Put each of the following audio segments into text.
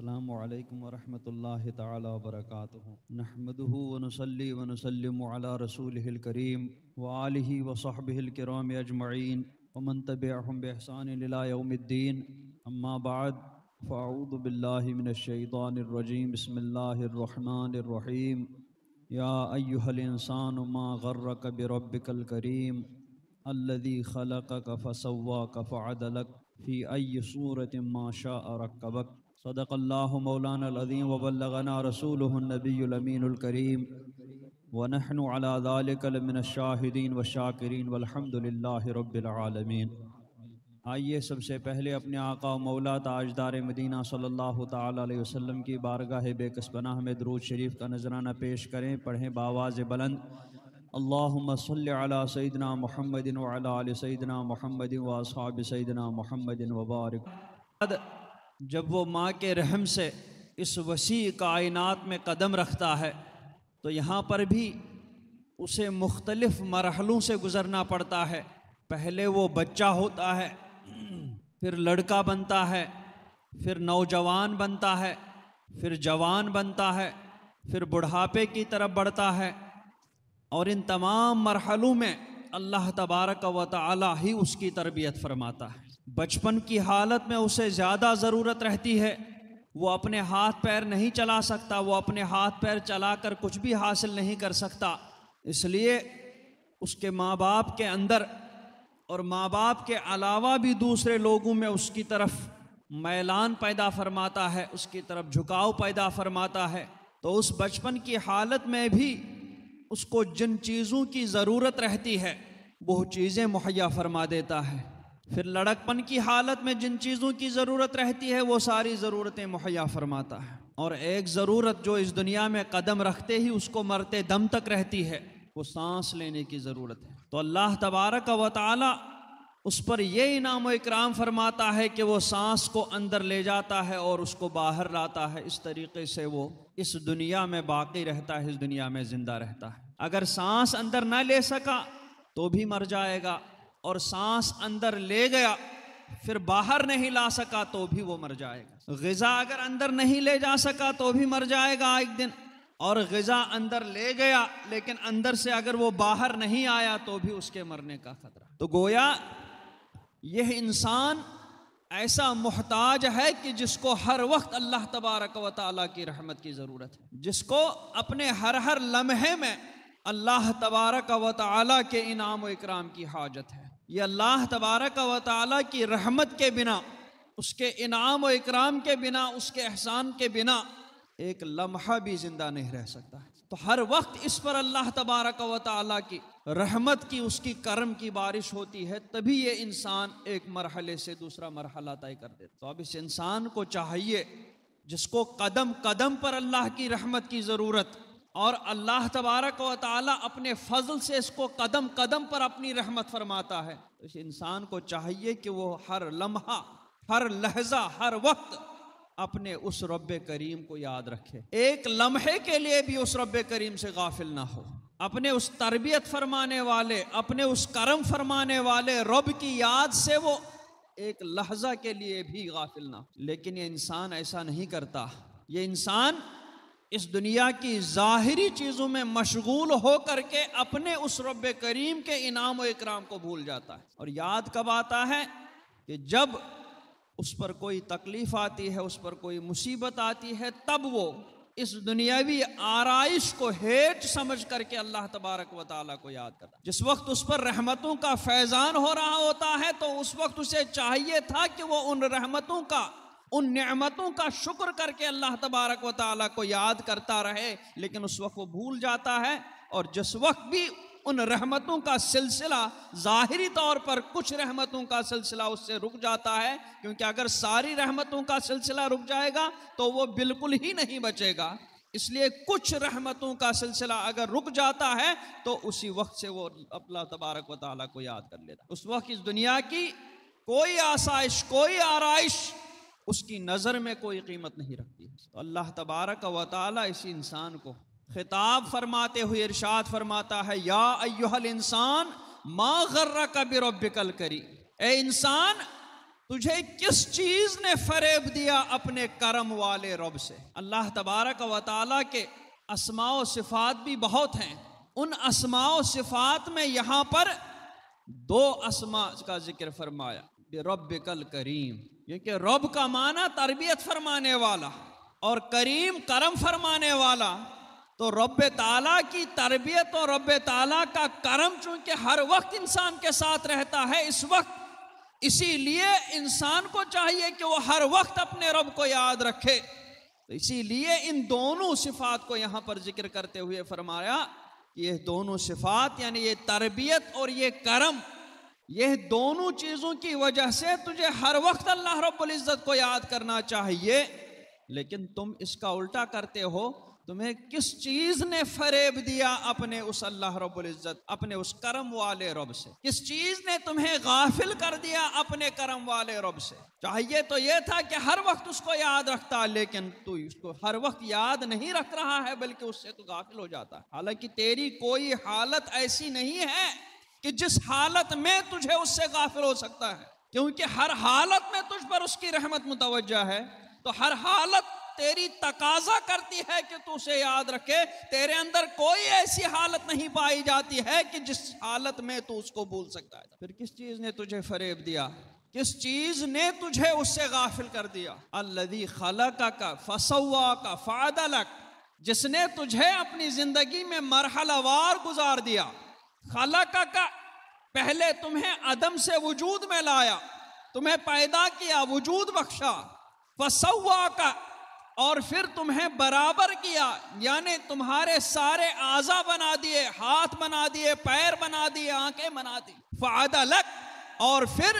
السلام علیکم ورحمۃ اللہ تعالی وبرکاتہ نحمده ونصلی ونسلم علی رسولہ الکریم وآلہ وصحبہ الکرام اجمعین ومن تبعهم بإحسان الی یوم الدین اما بعد فاعوذ باللہ من الشیطان الرجیم بسم اللہ الرحمن الرحیم یا ایہا الانسان ما غرک بربک الکریم الذی خلقک فسواک فعدلک فی ای صورت ما شاء رکبک صدق اللہ مولانا العظیم وبلغنا رسولہ النبی الامین الکریم ونحن علی ذلک لمن الشاہدین والشاکرین والحمد للہ رب العالمین۔ آئیے سب سے پہلے اپنے آقا و مولا تاجدار مدینہ صلی اللہ تعالی علیہ وسلم کی بارگاہ بے کس پناہ میں درود شریف کا نذرانہ پیش کریں، پڑھیں بآواز بلند اللہم صلی علی سیدنا محمد وعلی آل سیدنا محمد واصحاب سیدنا محمد وبارک۔ جب وہ ماں کے رحم سے اس وسیع کائنات میں قدم رکھتا ہے تو یہاں پر بھی اسے مختلف مرحلوں سے گزرنا پڑتا ہے۔ پہلے وہ بچہ ہوتا ہے، پھر لڑکا بنتا ہے، پھر نوجوان بنتا ہے، پھر جوان بنتا ہے، پھر بڑھاپے کی طرف بڑھتا ہے، اور ان تمام مرحلوں میں اللہ تبارک و تعالی ہی اس کی تربیت فرماتا ہے۔ بچپن کی حالت میں اسے زیادہ ضرورت رہتی ہے، وہ اپنے ہاتھ پیر نہیں چلا سکتا، وہ اپنے ہاتھ پیر چلا کر کچھ بھی حاصل نہیں کر سکتا، اس لیے اس کے ماں باپ کے اندر اور ماں باپ کے علاوہ بھی دوسرے لوگوں میں اس کی طرف میلان پیدا فرماتا ہے، اس کی طرف جھکاؤ پیدا فرماتا ہے۔ تو اس بچپن کی حالت میں بھی اس کو جن چیزوں کی ضرورت رہتی ہے وہ چیزیں مہیا فرما دیتا ہے، پھر لڑکپن کی حالت میں جن چیزوں کی ضرورت رہتی ہے وہ ساری ضرورتیں مہیا فرماتا ہے، اور ایک ضرورت جو اس دنیا میں قدم رکھتے ہی اس کو مرتے دم تک رہتی ہے وہ سانس لینے کی ضرورت ہے۔ تو اللہ تبارک و تعالی اس پر یہ انعام و اکرام فرماتا ہے کہ وہ سانس کو اندر لے جاتا ہے اور اس کو باہر لاتا ہے، اس طریقے سے وہ اس دنیا میں باقی رہتا ہے، اس دنیا میں زندہ رہتا ہے۔ اگر سانس اندر نہ لے سکا تو بھی مر جائے گا، اور سانس اندر لے گیا پھر باہر نہیں لا سکا تو بھی وہ مر جائے گا۔ غذا اگر اندر نہیں لے جا سکا تو بھی مر جائے گا ایک دن، اور غذا اندر لے گیا لیکن اندر سے اگر وہ باہر نہیں آیا تو بھی اس کے مرنے کا خطرہ۔ تو گویا یہ انسان ایسا محتاج ہے کہ جس کو ہر وقت اللہ تبارک و تعالیٰ کی رحمت کی ضرورت ہے، جس کو اپنے ہر لمحے میں اللہ تبارک و تعالیٰ کے انعام و اکرام کی حاجت ہے۔ یہ اللہ تبارک و تعالیٰ کی رحمت کے بنا، اس کے انعام و اکرام کے بنا، اس کے احسان کے بنا ایک لمحہ بھی زندہ نہیں رہ سکتا ہے۔ تو ہر وقت اس پر اللہ تبارک و تعالیٰ کی رحمت کی، اس کی کرم کی بارش ہوتی ہے، تبھی یہ انسان ایک مرحلے سے دوسرا مرحلہ طے کر دیتا۔ تو اب اس انسان کو چاہیے جس کو قدم قدم پر اللہ کی رحمت کی ضرورت، اور اللہ تبارک و تعالیٰ اپنے فضل سے اس کو قدم قدم پر اپنی رحمت فرماتا ہے، اس انسان کو چاہیے کہ وہ ہر لمحہ، ہر لحظہ، ہر وقت اپنے اس رب کریم کو یاد رکھے، ایک لمحے کے لیے بھی اس رب کریم سے غافل نہ ہو، اپنے اس تربیت فرمانے والے، اپنے اس کرم فرمانے والے رب کی یاد سے وہ ایک لحظہ کے لیے بھی غافل نہ ہو۔ لیکن یہ انسان ایسا نہیں کرتا، یہ انسان اس دنیا کی ظاہری چیزوں میں مشغول ہو کر کے اپنے اس رب کریم کے انعام و اکرام کو بھول جاتا ہے، اور یاد کب آتا ہے کہ جب اس پر کوئی تکلیف آتی ہے، اس پر کوئی مصیبت آتی ہے، تب وہ اس دنیاوی آرائش کو ہیٹ سمجھ کر کے اللہ تبارک و تعالیٰ کو یاد کرتا ہے۔ جس وقت اس پر رحمتوں کا فیضان ہو رہا ہوتا ہے تو اس وقت اسے چاہیے تھا کہ وہ ان رحمتوں کا، ان نعمتوں کا شکر کر کے اللہ تبارک و تعالیٰ کو یاد کرتا رہے، لیکن اس وقت وہ بھول جاتا ہے۔ اور جس وقت بھی ان رحمتوں کا سلسلہ ظاہری طور پر کچھ رحمتوں کا سلسلہ اس سے رک جاتا ہے، کیونکہ اگر ساری رحمتوں کا سلسلہ رک جائے گا تو وہ بالکل ہی نہیں بچے گا، اس لیے کچھ رحمتوں کا سلسلہ اگر رک جاتا ہے تو اسی وقت سے وہ اللہ تبارک و تعالیٰ کو یاد کر لیتا۔ اس وقت اس دنیا کی کوئی آسائش، کوئی آرائش اس کی نظر میں کوئی قیمت نہیں رکھتی۔ تو اللہ تبارک و تعالیٰ اسی انسان کو خطاب فرماتے ہوئے ارشاد فرماتا ہے، یا ایھا الانسان ما غرک بربک الکریم، اے انسان تجھے کس چیز نے فریب دیا اپنے کرم والے رب سے؟ اللہ تبارک و تعالیٰ کے اسماء و صفات بھی بہت ہیں. ان اسماء و صفات میں یہاں پر 2 اسماء کا ذکر فرمایا، بربک الکریم، کیونکہ رب کا معنی تربیت فرمانے والا اور کریم کرم فرمانے والا. تو رب تعالیٰ کی تربیت اور رب تعالیٰ کا کرم چونکہ ہر وقت انسان کے ساتھ رہتا ہے اس وقت، اسی لیے انسان کو چاہیے کہ وہ ہر وقت اپنے رب کو یاد رکھے. تو اسی لیے ان دونوں صفات کو یہاں پر ذکر کرتے ہوئے فرمایا کہ یہ دونوں صفات یعنی یہ تربیت اور یہ کرم، یہ دونوں چیزوں کی وجہ سے تجھے ہر وقت اللہ رب العزت کو یاد کرنا چاہیے. لیکن تم اس کا الٹا کرتے ہو. تمہیں کس چیز نے فریب دیا اپنے اس اللہ رب العزت، اپنے اس کرم والے رب سے؟ کس چیز نے تمہیں غافل کر دیا اپنے کرم والے رب سے؟ چاہیے تو یہ تھا کہ ہر وقت اس کو یاد رکھتا، لیکن تو اس کو ہر وقت یاد نہیں رکھ رہا ہے بلکہ اس سے تو غافل ہو جاتا ہے. حالانکہ تیری کوئی حالت ایسی نہیں ہے کہ جس حالت میں تجھے اس سے غافل ہو سکتا ہے، کیونکہ ہر حالت میں تجھ پر اس کی رحمت متوجہ ہے. تو ہر حالت تیری تقاضا کرتی ہے کہ تو اسے یاد رکھے. تیرے اندر کوئی ایسی حالت نہیں پائی جاتی ہے کہ جس حالت میں تو اس کو بھول سکتا ہے. پھر کس چیز نے تجھے فریب دیا؟ کس چیز نے تجھے اس سے غافل کر دیا؟ الذی خلقک فسواک فعدلک، جس نے تجھے اپنی زندگی میں مرحلہ وار گزار دیا. خلقک، پہلے تمہیں عدم سے وجود میں لایا، تمہیں پیدا کیا، وجود بخشا. فسواک، اور پھر تمہیں برابر کیا، یعنی تمہارے سارے اعضاء بنا دیے، ہاتھ بنا دیے، پیر بنا دیے، آنکھیں بنا دی. فعدلک، اور پھر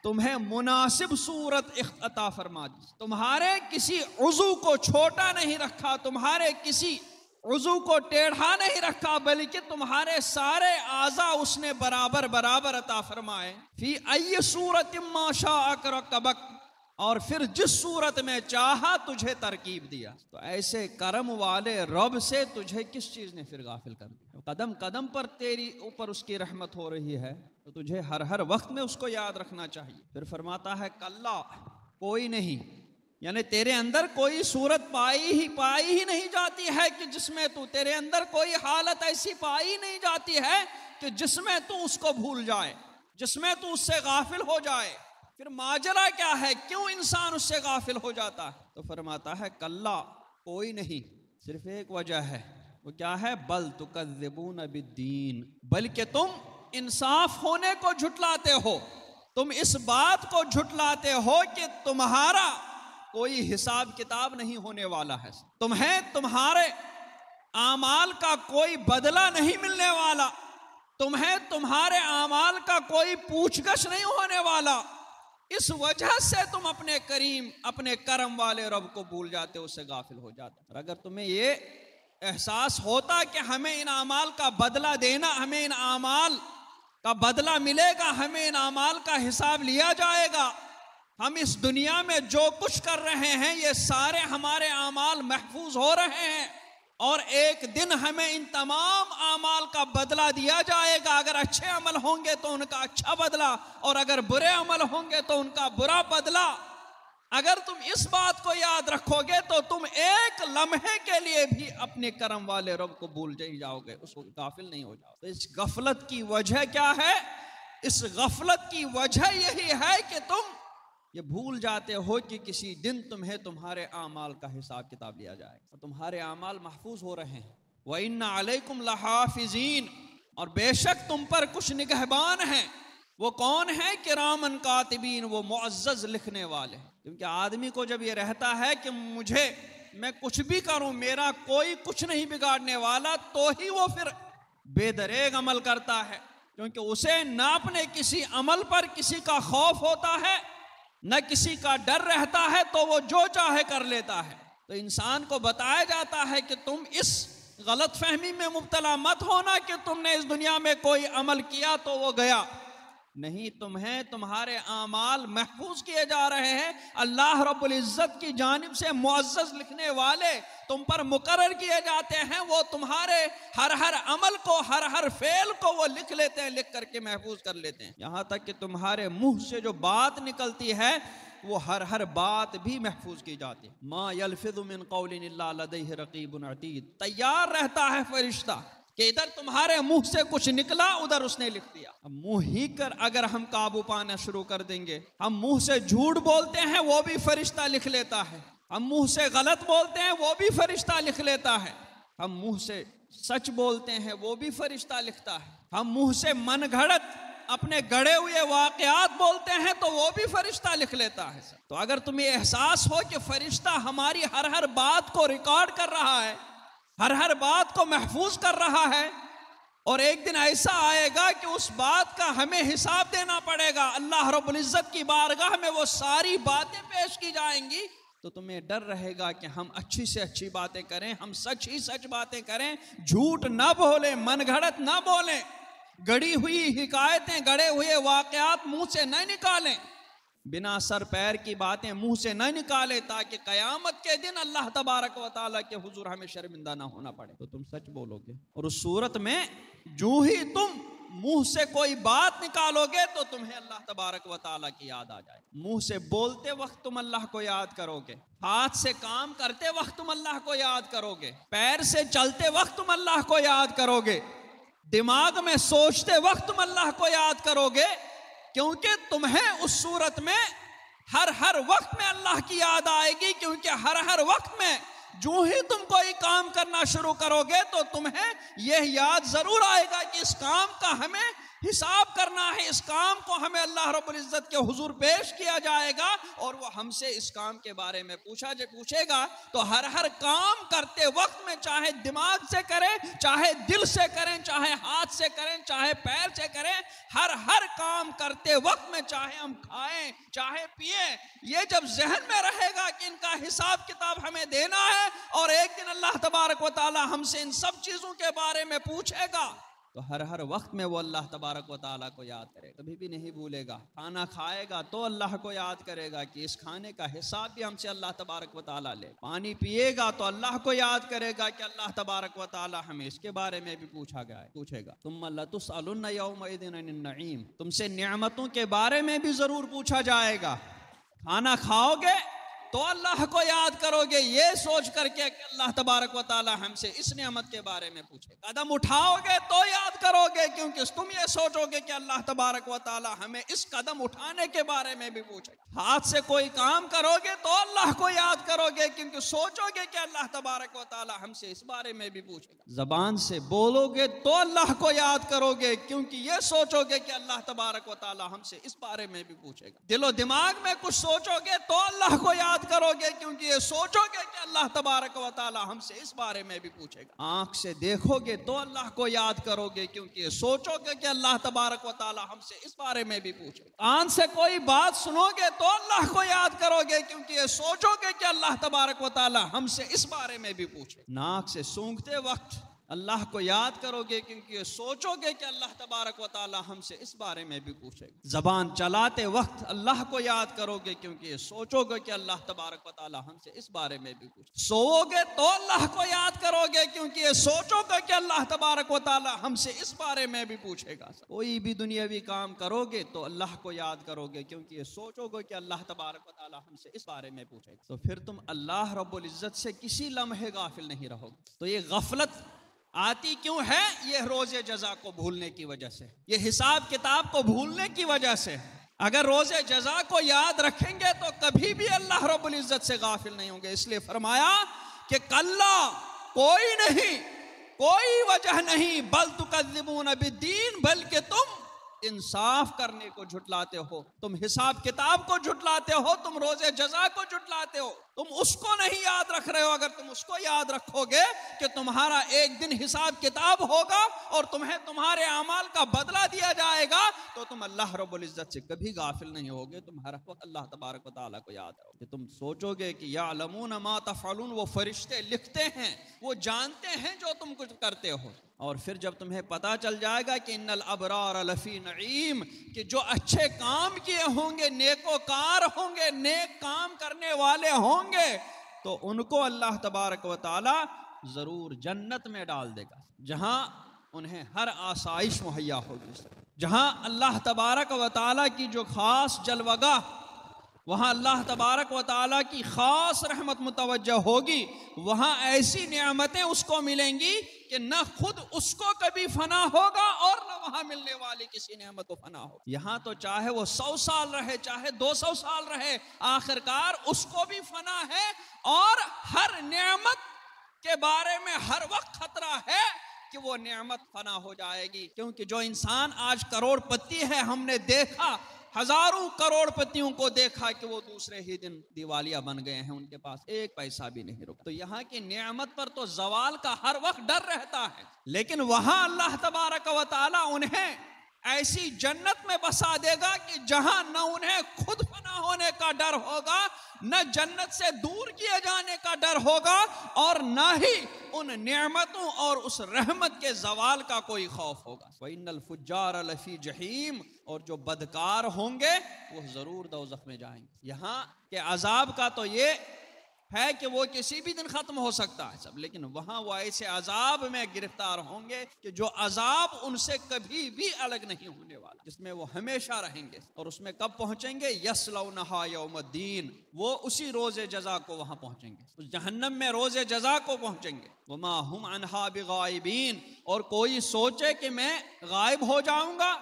تمہیں مناسب صورت عطا فرما دی. تمہارے کسی عضو کو چھوٹا نہیں رکھا، تمہارے کسی عضو کو ٹیڑھا نہیں رکھا، بلکہ تمہارے سارے اعضاء اس نے برابر برابر عطا فرمائے. فی ای صورت ما شاء رکبک، اور پھر جس صورت میں چاہا تجھے ترکیب دیا. تو ایسے کرم والے رب سے تجھے کس چیز نے پھر غافل کر دیا؟ قدم قدم پر تیری اوپر اس کی رحمت ہو رہی ہے، تو تجھے ہر وقت میں اس کو یاد رکھنا چاہیے. پھر فرماتا ہے کلا، کوئی نہیں، یعنی تیرے اندر کوئی صورت پائی ہی نہیں جاتی ہے کہ جس میں تو، تیرے اندر کوئی حالت ایسی پائی نہیں جاتی ہے کہ جس میں تو اس کو بھول جائے، جس میں تو اس سے غافل ہو جائے. پھر ماجرا کیا ہے؟ کیوں انسان اس سے غافل ہو جاتا ہے؟ تو فرماتا ہے کلا، کوئی نہیں، صرف ایک وجہ ہے. وہ کیا ہے؟ بل تکذبون بالدین، بلکہ تم انصاف ہونے کو جھٹلاتے ہو. تم اس بات کو جھٹلاتے ہو کہ تمہارا کوئی حساب کتاب نہیں ہونے والا ہے، تمہیں تمہارے اعمال کا کوئی بدلہ نہیں ملنے والا، تمہیں تمہارے اعمال کا کوئی پوچھ گچھ نہیں ہونے والا. اس وجہ سے تم اپنے کریم، اپنے کرم والے رب کو بھول جاتے ہو، اس سے غافل ہو جاتے. اور اگر تمہیں یہ احساس ہوتا کہ ہمیں ان اعمال کا بدلہ دینا، ہمیں ان اعمال کا بدلہ ملے گا، ہمیں ان اعمال کا حساب لیا جائے گا، ہم اس دنیا میں جو کچھ کر رہے ہیں یہ سارے ہمارے اعمال محفوظ ہو رہے ہیں، اور ایک دن ہمیں ان تمام اعمال کا بدلہ دیا جائے گا. اگر اچھے عمل ہوں گے تو ان کا اچھا بدلہ، اور اگر برے عمل ہوں گے تو ان کا برا بدلہ. اگر تم اس بات کو یاد رکھو گے تو تم ایک لمحے کے لیے بھی اپنے کرم والے رب کو بھول جاؤ گے، اس کو غافل نہیں ہو جاؤ. تو اس غفلت کی وجہ کیا ہے؟ اس غفلت کی وجہ یہی ہے کہ تم یہ بھول جاتے ہو کہ کسی دن تمہیں تمہارے اعمال کا حساب کتاب لیا جائے گا، اور تمہارے اعمال محفوظ ہو رہے ہیں. وَإِنَّ عَلَيْكُمْ لَحَافِظِينَ، اور بے شک تم پر کچھ نگہبان ہیں. وہ کون ہیں؟ کرامن کاتبین، وہ معزز لکھنے والے. کیونکہ آدمی کو جب یہ رہتا ہے کہ میں کچھ بھی کروں میرا کوئی کچھ نہیں بگاڑنے والا، تو ہی وہ پھر بے دریغ عمل کرتا ہے، کیونکہ اسے نہ اپنے کسی عمل پر کسی کا خوف ہوتا ہے، نہ کسی کا ڈر رہتا ہے، تو وہ جو چاہے کر لیتا ہے. تو انسان کو بتایا جاتا ہے کہ تم اس غلط فہمی میں مبتلا مت ہونا کہ تم نے اس دنیا میں کوئی عمل کیا تو وہ گیا. نہیں، تمہیں تمہارے اعمال محفوظ کیے جا رہے ہیں، اللہ رب العزت کی جانب سے معزز لکھنے والے تم پر مقرر کیے جاتے ہیں، وہ تمہارے ہر عمل کو، ہر فعل کو وہ لکھ لیتے ہیں، لکھ کر کے محفوظ کر لیتے ہیں، یہاں تک کہ تمہارے منہ سے جو بات نکلتی ہے وہ ہر بات بھی محفوظ کی جاتی ہے۔ ما یلفظ من قول الا لدیہ رقیب عتید، تیار رہتا ہے فرشتہ کہ ادھر تمہارے منہ سے کچھ نکلا، ادھر اس نے لکھ دیا۔ اب منہ ہی کر اگر ہم قابو پانا شروع کر دیں گے، ہم منہ سے جھوٹ بولتے ہیں وہ بھی فرشتہ لکھ لیتا ہے، ہم منہ سے غلط بولتے ہیں وہ بھی فرشتہ لکھ لیتا ہے، ہم منہ سے سچ بولتے ہیں وہ بھی فرشتہ لکھتا ہے، ہم منہ سے من گھڑت اپنے گڑے ہوئے واقعات بولتے ہیں تو وہ بھی فرشتہ لکھ لیتا ہے۔ تو اگر تمہیں احساس ہو کہ فرشتہ ہماری ہر بات کو ریکارڈ کر رہا ہے، ہر بات کو محفوظ کر رہا ہے، اور ایک دن ایسا آئے گا کہ اس بات کا ہمیں حساب دینا پڑے گا، اللہ رب العزت کی بارگاہ میں وہ ساری باتیں پیش کی جائیں گی، تو تمہیں ڈر رہے گا کہ ہم اچھی سے اچھی باتیں کریں، ہم سچ ہی سچ باتیں کریں، جھوٹ نہ بولیں، من گھڑت نہ بولیں، گڑی ہوئی حکایتیں، گڑے ہوئے واقعات منہ سے نہ نکالیں، بنا سر پیر کی باتیں منہ سے نہ نکالے، تاکہ قیامت کے دن اللہ تبارک و تعالیٰ کے حضور ہمیں شرمندہ نہ ہونا پڑے۔ تو تم سچ بولو گے، اور اس صورت میں جو ہی تم منہ سے کوئی بات نکالو گے تو تمہیں اللہ تبارک و تعالیٰ کی یاد آ جائے۔ منہ سے بولتے وقت تم اللہ کو یاد کرو گے، ہاتھ سے کام کرتے وقت تم اللہ کو یاد کرو گے، پیر سے چلتے وقت تم اللہ کو یاد کرو گے، دماغ میں سوچتے وقت تم اللہ کو یاد کرو گے، کیونکہ تمہیں اس صورت میں ہر وقت میں اللہ کی یاد آئے گی، کیونکہ ہر وقت میں جو ہی تم کوئی کام کرنا شروع کرو گے تو تمہیں یہ یاد ضرور آئے گا کہ اس کام کا ہمیں حساب کرنا ہے، اس کام کو ہمیں اللہ رب العزت کے حضور پیش کیا جائے گا، اور وہ ہم سے اس کام کے بارے میں پوچھے گا۔ تو ہر کام کرتے وقت میں، چاہے دماغ سے کریں، چاہے دل سے کریں، چاہے ہاتھ سے کریں، چاہے پیر سے کریں، ہر کام کرتے وقت میں، چاہے ہم کھائیں چاہے پیئیں، یہ جب ذہن میں رہے گا کہ ان کا حساب کتاب ہمیں دینا ہے، اور ایک دن اللہ تبارک و تعالی ہم سے ان سب چیزوں کے بارے میں پوچھے گا، تو ہر وقت میں وہ اللہ تبارک و تعالیٰ کو یاد کرے گا، کبھی بھی نہیں بھولے گا۔ کھانا کھائے گا تو اللہ کو یاد کرے گا کہ اس کھانے کا حساب بھی ہم سے اللہ تبارک و تعالیٰ لے۔ پانی پیے گا تو اللہ کو یاد کرے گا کہ اللہ تبارک و تعالیٰ ہمیں اس کے بارے میں بھی پوچھے گا۔ ثم لتسألن یومئذ عن النعیم، تم سے نعمتوں کے بارے میں بھی ضرور پوچھا جائے گا۔ کھانا کھاؤ گے تو اللہ کو یاد کرو گے، یہ سوچ کر کے کہ اللہ تبارک و تعالی ہم سے اس نعمت کے بارے میں پوچھے۔ قدم اٹھاؤ گے تو یاد کرو گے، کیونکہ تم یہ سوچو گے کہ اللہ تبارک و تعالی ہمیں اس قدم اٹھانے کے بارے میں بھی پوچھے۔ ہاتھ سے کوئی کام کرو گے تو اللہ کو یاد کرو گے، کیونکہ سوچو گے کہ اللہ تبارک و تعالی ہم سے اس بارے میں بھی پوچھے گا۔ زبان سے بولو گے تو اللہ کو یاد کرو گے، کیونکہ یہ سوچو گے کہ اللہ تبارک و تعالی ہم سے اس بارے میں بھی پوچھے گا۔ دل و دماغ میں کچھ سوچو گے تو اللہ کو یاد کرو گے، کیونکہ یہ سوچو گے کہ اللہ تبارک و تعالی ہم سے اس بارے میں بھی پوچھے گا۔ آنکھ سے دیکھو گے تو اللہ کو یاد کرو گے، کیونکہ یہ سوچو گے کہ اللہ تبارک و تعالی ہم سے اس بارے میں بھی پوچھے گا۔ کان سے کوئی بات سنو گے تو اللہ کو یاد کرو گے، کیونکہ یہ سوچو گے کہ اللہ تبارک و تعالی ہم سے اس بارے میں بھی پوچھے گا۔ ناک سے سونگھتے وقت اللہ کو یاد کرو گے، کیونکہ یہ سوچو گے کہ اللہ تبارک و تعالی ہم سے اس بارے میں بھی پوچھے گا۔ زبان چلاتے وقت اللہ کو یاد کرو گے، کیونکہ یہ سوچو گے کہ اللہ تبارک و تعالی ہم سے اس بارے میں بھی پوچھے گا۔ سوؤ گے تو اللہ کو یاد کرو گے، کیونکہ یہ سوچو گے کہ اللہ تبارک و تعالی ہم سے اس بارے میں بھی پوچھے گا۔ کوئی بھی دنیاوی کام کرو گے تو اللہ کو یاد کرو گے، کیونکہ یہ سوچو گے کہ اللہ تبارک و تعالی ہم سے اس بارے میں پوچھے گا۔ تو پھر تم اللہ رب العزت سے کسی لمحے غافل نہیں رہو گے۔ تو یہ غفلت آتی کیوں ہے؟ یہ روز جزا کو بھولنے کی وجہ سے، یہ حساب کتاب کو بھولنے کی وجہ سے۔ اگر روز جزا کو یاد رکھیں گے تو کبھی بھی اللہ رب العزت سے غافل نہیں ہوں گے۔ اس لیے فرمایا کہ کلا، کوئی نہیں، کوئی وجہ نہیں، بل تکذبون بالدین، بلکہ تم انصاف کرنے کو جھٹلاتے ہو، تم حساب کتاب کو جھٹلاتے ہو، تم روز جزا کو جھٹلاتے ہو، تم اس کو نہیں یاد رکھ رہے ہو۔ اگر تم اس کو یاد رکھو گے کہ تمہارا ایک دن حساب کتاب ہوگا اور تمہیں تمہارے اعمال کا بدلہ دیا جائے گا، تو تم اللہ رب العزت سے کبھی غافل نہیں ہوگے، تم ہر وقت اللہ تبارک و تعالیٰ کو یاد رکھو گے۔ تم سوچو گے کہ یعلمون ما تفعلون، وہ فرشتے لکھتے ہیں، وہ جانتے ہیں جو تم کچھ کرتے ہو۔ اور پھر جب تمہیں پتہ چل جائے گا کہ ان الابرار لفی نعیم، کہ جو اچھے کام کیے ہوں گے، نیکوکار ہوں گے، نیک کام کرنے والے ہوں گے، تو ان کو اللہ تبارک و تعالی ضرور جنت میں ڈال دے گا، جہاں انہیں ہر آسائش مہیا ہوگی، جہاں اللہ تبارک و تعالی کی جو خاص جلوگاہ، وہاں اللہ تبارک و تعالیٰ کی خاص رحمت متوجہ ہوگی، وہاں ایسی نعمتیں اس کو ملیں گی کہ نہ خود اس کو کبھی فنا ہوگا اور نہ وہاں ملنے والی کسی نعمت کو فنا ہوگا۔ یہاں تو چاہے وہ 100 سال رہے، چاہے 200 سال رہے، آخرکار اس کو بھی فنا ہے، اور ہر نعمت کے بارے میں ہر وقت خطرہ ہے کہ وہ نعمت فنا ہو جائے گی، کیونکہ جو انسان آج کروڑ پتی ہے، ہم نے دیکھا ہزاروں کروڑ پتیوں کو دیکھا کہ وہ دوسرے ہی دن دیوالیہ بن گئے ہیں، ان کے پاس ایک پیسہ بھی نہیں رکا۔ تو یہاں کی نعمت پر تو زوال کا ہر وقت ڈر رہتا ہے، لیکن وہاں اللہ تبارک و تعالی انہیں ایسی جنت میں بسا دے گا کہ جہاں نہ انہیں خود فنا ہونے کا ڈر ہوگا، نہ جنت سے دور کیے جانے کا ڈر ہوگا، اور نہ ہی ان نعمتوں اور اس رحمت کے زوال کا کوئی خوف ہوگا۔ وَإِنَّ الْفُجَّارَ لَفِي جَحِيمٍ، اور جو بدکار ہوں گے وہ ضرور دوزخ میں جائیں گے۔ یہاں کے عذاب کا تو یہ ہے کہ وہ کسی بھی دن ختم ہو سکتا ہے سب، لیکن وہاں وہ ایسے عذاب میں گرفتار ہوں گے کہ جو عذاب ان سے کبھی بھی الگ نہیں ہونے والا، جس میں وہ ہمیشہ رہیں گے۔ اور اس میں کب پہنچیں گے؟ یصلونہا یوم الدین، وہ اسی روز جزا کو وہاں پہنچیں گے، اس جہنم میں روز جزا کو پہنچیں گے۔ وما ہم عنہا بغائبین، اور کوئی سوچے کہ میں غائب ہو جاؤں گا،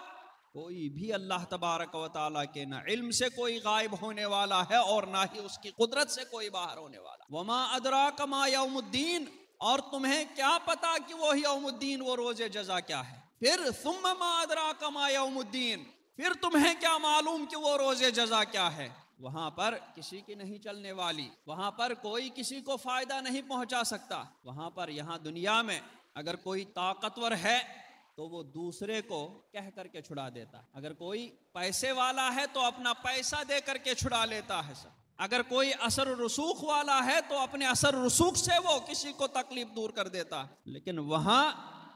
کوئی بھی اللہ تبارک و تعالیٰ کے نہ علم سے کوئی غائب ہونے والا ہے اور نہ ہی اس کی قدرت سے کوئی باہر ہونے والا۔ وما ادراک ما یوم الدین، اور تمہیں کیا پتا کہ وہ یوم الدین، وہ روز جزا کیا ہے؟ پھر ثم ما ادراک ما یوم الدین، پھر تمہیں کیا معلوم کہ وہ روز جزا کیا ہے؟ وہاں پر کسی کی نہیں چلنے والی، وہاں پر کوئی کسی کو فائدہ نہیں پہنچا سکتا۔ وہاں پر، یہاں دنیا میں اگر کوئی طاقتور ہے تو وہ دوسرے کو کہہ کر کے چھڑا دیتا ہے، اگر کوئی پیسے والا ہے تو اپنا پیسہ دے کر کے چھڑا لیتا ہے سب، اگر کوئی اثر و رسوخ والا ہے تو اپنے اثر و رسوخ سے وہ کسی کو تکلیف دور کر دیتا ہے۔ لیکن وہاں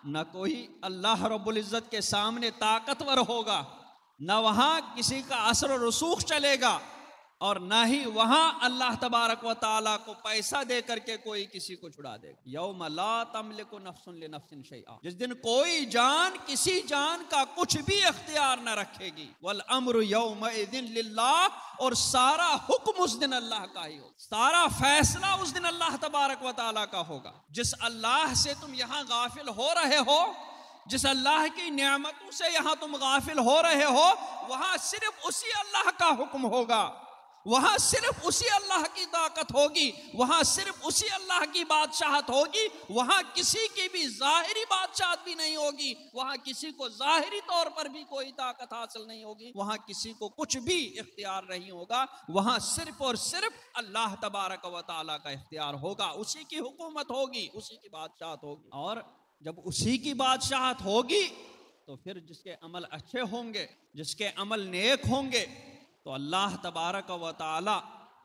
نہ کوئی اللہ رب العزت کے سامنے طاقتور ہوگا، نہ وہاں کسی کا اثر و رسوخ چلے گا، اور نہ ہی وہاں اللہ تبارک و تعالیٰ کو پیسہ دے کر کے کوئی کسی کو چھڑا دے گا۔ یوم لا تملک نفس لنفس شیئا، جس دن کوئی جان کسی جان کا کچھ بھی اختیار نہ رکھے گی۔ والامر یومئذ للہ، اور سارا حکم اس دن اللہ کا ہی ہوگا، سارا فیصلہ اس دن اللہ تبارک و تعالیٰ کا ہوگا۔ جس اللہ سے تم یہاں غافل ہو رہے ہو، جس اللہ کی نعمتوں سے یہاں تم غافل ہو رہے ہو، وہاں صرف اسی اللہ کا حکم ہوگا، وہاں صرف اسی اللہ کی طاقت ہوگی، وہاں صرف اسی اللہ کی بادشاہت ہوگی، وہاں کسی کی بھی ظاہری بادشاہت بھی نہیں ہوگی، وہاں کسی کو ظاہری طور پر بھی کوئی طاقت حاصل نہیں ہوگی، وہاں کسی کو کچھ بھی اختیار نہیں ہوگا، وہاں صرف اور صرف اللہ تبارک و تعالیٰ کا اختیار ہوگا، اسی کی حکومت ہوگی، اسی کی بادشاہت ہوگی۔ اور جب اسی کی بادشاہت ہوگی تو پھر جس کے عمل اچھے ہوں گے، جس کے عمل نیک ہوں گے، تو اللہ تبارک و تعالی،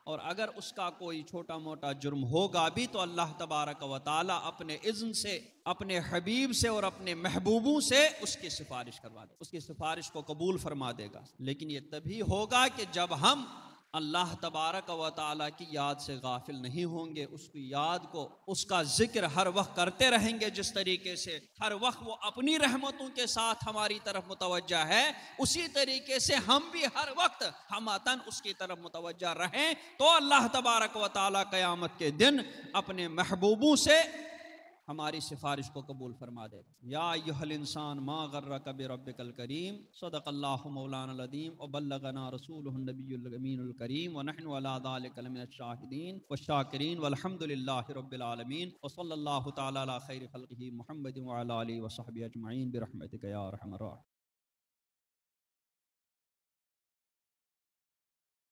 اور اگر اس کا کوئی چھوٹا موٹا جرم ہوگا بھی تو اللہ تبارک و تعالی اپنے اذن سے، اپنے حبیب سے اور اپنے محبوبوں سے اس کی سفارش کروا دے، اس کی سفارش کو قبول فرما دے گا۔ لیکن یہ تبھی ہوگا کہ جب ہم اللہ تبارک و تعالیٰ کی یاد سے غافل نہیں ہوں گے، اس کی یاد کو، اس کا ذکر ہر وقت کرتے رہیں گے، جس طریقے سے ہر وقت وہ اپنی رحمتوں کے ساتھ ہماری طرف متوجہ ہے، اسی طریقے سے ہم بھی ہر وقت ہمتاً اس کی طرف متوجہ رہیں، تو اللہ تبارک و تعالیٰ قیامت کے دن اپنے محبوبوں سے ہماری سفارش کو قبول فرما دے گا۔ یا ایھا الانسان ما غرک بربک الکریم، صدق اللہ مولانا العظیم وبلغنا رسولہ النبی الامین الکریم، ونحن علی ذلک لمن الشاہدین والشاکرین، والحمد للہ رب العالمین، وصلی اللہ تعالی علی خیر خلقہ محمد وعلی آلہ وصحبہ اجمعین برحمتک یا ارحم الراحمین۔